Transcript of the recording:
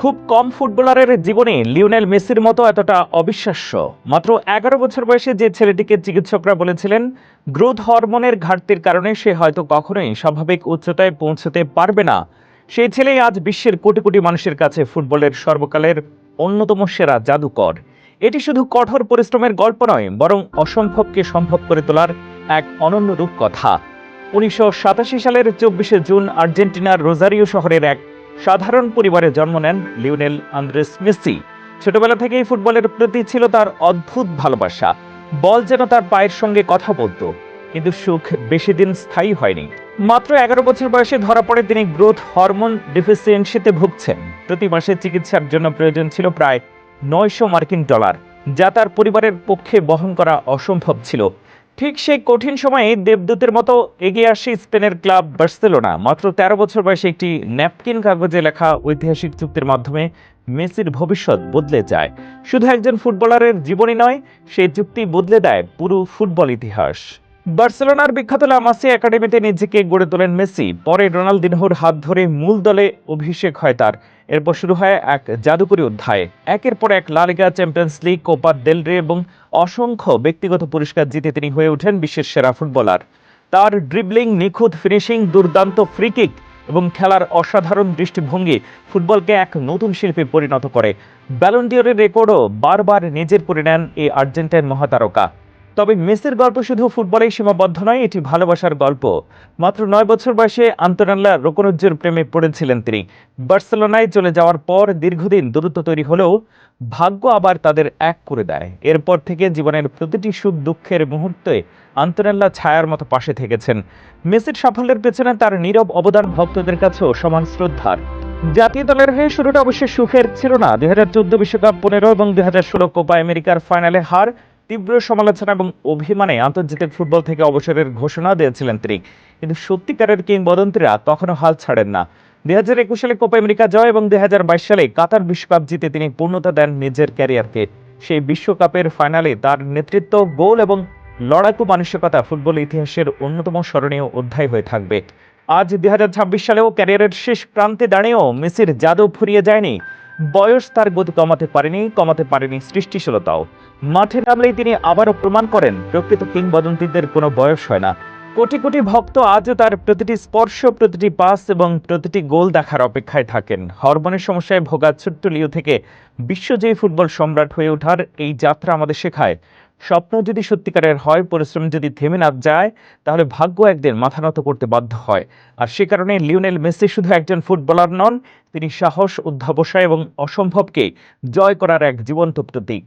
খুব কম ফুটবলারের জীবনে লিওনেল মেসির মতো এতটা অবিশ্বাস্য। মাত্র ১১ বছর বয়সে যে ছেলেটিকে চিকিৎসকরা বলেছিলেন গ্রোথ হরমোনের ঘাটতির কারণে সে হয়তো কখনোই স্বাভাবিক উচ্চতায় পৌঁছতে পারবে না, সেই ছেলেই আজ বিশ্বের কোটি কোটি মানুষের কাছে ফুটবলের সর্বকালের অন্যতম সেরা জাদুকর। এটি শুধু কঠোর পরিশ্রমের গল্প নয়, বরং অসম্ভবকে সম্ভব করে তোলার এক অনন্য রূপকথা। ১৯৮৭ সালের ২৪শে জুন আর্জেন্টিনার রোজারিও শহরের এক সাধারণ পরিবারে জন্ম নেন লিওনেল আন্দ্রেস মেসি। ছোটবেলা থেকেই ফুটবলের প্রতি ছিল তার অদ্ভুত ভালোবাসা। বল যেন তার পায়ের সঙ্গে কথা বলতো। কিন্তু সুখ বেশি দিন স্থায়ী হয়নি। মাত্র ১১ বছর বয়সে ধরা পড়ে তিনি গ্রোথ হরমোন ডিফিসিয়েন্সিতে ভুগছেন। প্রতি মাসে চিকিৎসার জন্য প্রয়োজন ছিল প্রায় $৯০০, যা তার পরিবারের পক্ষে বহন করা অসম্ভব ছিল। ঠিক সেই কঠিন সময়ে দেবদূতের মতো এগিয়ে আসে স্পেনের ক্লাব বার্সেলোনা। মাত্র ১৩ বছর বয়সে একটি ন্যাপকিন কাগজে লেখা ঐতিহাসিক চুক্তির মাধ্যমে মেসির ভবিষ্যৎ বদলে যায়। শুধু একজন ফুটবলারের জীবনই নয়, সেই চুক্তি বদলে দেয় পুরো ফুটবল ইতিহাস। বার্সেলোনার বিখ্যাত লা মাসিয়া একাডেমিতে নিজেকে গড়ে তোলেন মেসি। পরে রোনালদিনহোর হাত ধরে মূল দলে অভিষেক হয় তার। এরপর শুরু হয় এক জাদুকরী অধ্যায়। একের পর এক লা লিগা, চ্যাম্পিয়ন্স লিগ, কোপা দেল রে এবং অসংখ্য ব্যক্তিগত পুরস্কার জিতে তিনি হয়ে ওঠেন বিশ্বের সেরা ফুটবলার। তার ড্রিবলিং, নিখুঁত ফিনিশিং, দুর্দান্ত ফ্রি কিক এবং খেলার অসাধারণ দৃষ্টিভঙ্গি ফুটবলকে এক নতুন শিল্পে পরিণত করে। ব্যালন ডি'অরের রেকর্ডও বারবার নিজের করে নেন এই আর্জেন্টাইন মহাতারকা। তবে মেসির গল্প শুধু ফুটবলেই সীমাবদ্ধ নয়, এটি ভালোবাসার গল্প। মাত্র ৯ বছর বয়সে আন্তোনেল্লা রোকোনোজ্জোর প্রেমে পড়েছিলেন তিনি। বার্সেলোনায় চলে যাওয়ার পর দীর্ঘদিন দূরত্ব তৈরি হলেও ভাগ্য আবার তাদের এক করে দেয়। এরপর থেকে জীবনের প্রতিটি সুখ দুঃখের মুহূর্তে আন্তোনেল্লা ছায়ার মতো পাশে থেকেছেন। মেসির সাফল্যের পেছনে তার নীরব অবদান ভক্তদের কাছেও সমান শ্রদ্ধার। জাতীয় দলের হয়ে শুরুটা অবশ্যই সুখের ছিল না। ২০১৪ বিশ্বকাপ, ১৫ এবং ২০১৬ কোপা আমেরিকার ফাইনালে হার, তীব্র সমালোচনা এবং অভিমানে আন্তর্জাতিক ফুটবল থেকে অবসরের ঘোষণা দিয়েছিলেন তিনি। কিন্তু সত্যিকারের কিংবদন্তিরা কখনো হাল ছাড়েন না। ২০২১ সালে কোপা আমেরিকা জয় এবং ২০২২ সালে কাতার বিশ্বকাপ জিতে তিনি পূর্ণতা দেন নিজের ক্যারিয়ারকে। সেই বিশ্বকাপের ফাইনালে তার নেতৃত্ব, গোল এবং লড়াকু মানসিকতা ফুটবল ইতিহাসের অন্যতম স্মরণীয় অধ্যায় হয়ে থাকবে। আজ ২০২৬ সালেও ক্যারিয়ারের শেষ প্রান্তে দাঁড়িয়েও মেসির জাদু ফুরিয়ে যায়নি। বয়স তার গতি কমাতে পারেনি সৃষ্টিশীলতাও। মাঠে নামলেই তিনি আবারও প্রমাণ করেন প্রকৃত কিংবদন্তিদের কোনো বয়স হয় না। কোটি কোটি ভক্ত আজও তার প্রতিটি স্পর্শ, প্রতিটি পাস এবং প্রতিটি গোল দেখার অপেক্ষায় থাকেন। হরমোনের সমস্যায় ভোগা ছোট্ট লিও থেকে বিশ্বজয়ী ফুটবল সম্রাট হয়ে ওঠার এই যাত্রা আমাদের শেখায়, স্বপ্ন যদি সত্যিকারের হয়, পরিশ্রম যদি থেমে না যায়, তাহলে ভাগ্য একদিন মাথা নত করতে বাধ্য হয়। আর সে কারণে লিওনেল মেসি শুধু একজন ফুটবলার নন, তিনি সাহস, অধ্যবসায় এবং অসম্ভবকে জয় করার এক জীবন্ত প্রতীক।